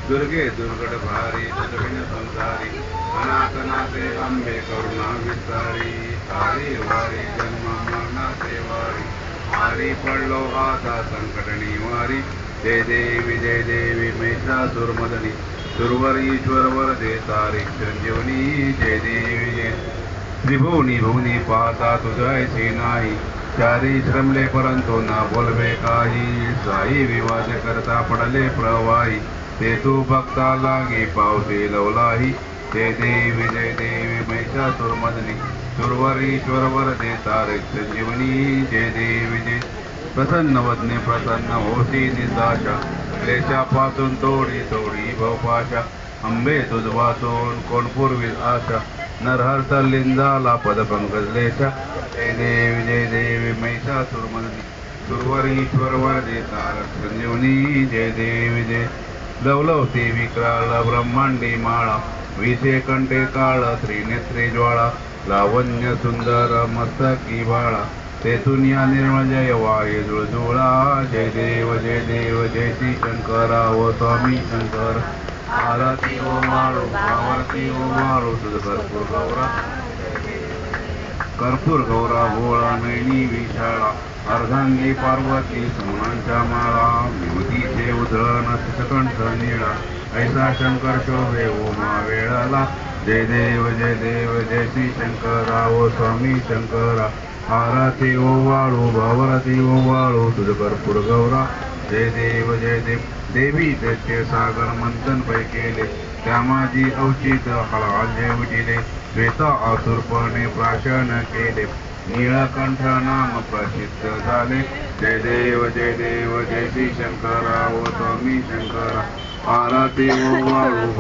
दुर्गे दुर्गट भारी दुर्विन संसारी अनाथनाथे अंबे करुणा विस्तारी तारी वारी जन्म मरणाचे वारी वारी पडलो आता संकट निवारी जय देवी महिषासुरमर्दिनी सुरवर ईश्वर वरदे तारिक संजीवनी जय देवी जय त्रिभुवनी भुवनी पाहता तुझायचे नाही चारी श्रमले परंतु ना बोलवे काही साई विवाद करता पडले प्रवाही ते तू भक्ता लागे पावते लवलाही जय देवी महिषासुरमर्दिनी सुरवर ईश्वर वरदे तारिक संजीवनी जय देवी जय प्रसन्न वदने प्रसन्न होती निदाशा क्लेशापासून तोडी तोडी भवपाशा अंबे तुझ वाचून कोण पूर्वी आशा नरहर्ष लिंगाला पदपंकज लेशा जय देवी महिषासुरमर्दिनी सुरवर ईश्वर वरदे तारक संजीवनी जय देवी जय लवलवते विक्राळ ब्रह्मांडी माळा विषे कंठे काळ त्रिनेत्रे ज्वाळा लावण्य सुंदर मस्तकी बाळा तेथून या निर्मळ जय वाये जुळजुळा जय देव जय श्री शंकरा व स्वामी शंकर आरती ओ माळो आरती ओ माळो तुझ कर्पूर गौरा भोळा नैनी विशाळा अर्धांगी पार्वती सोनांच्या माळा विभूतीचे उधळण सकंठ निळा ऐसा शंकर शोभे उमा वेळाला जय देव जय श्री शंकरा व स्वामी शंकरा आरती ओ वाळू भावरती ओ वाळू तुझ कर्पूर गौरा जय देव देवी दैत्य सागर मंथन पै केले त्या माझी औचित हळहळ उठिले श्वेता आसुरपणे प्राशन केले नीळकंठ नाम प्रसिद्ध झाले जय देव जय श्री शंकरा व स्वामी शंकरा आरती ओ वाळू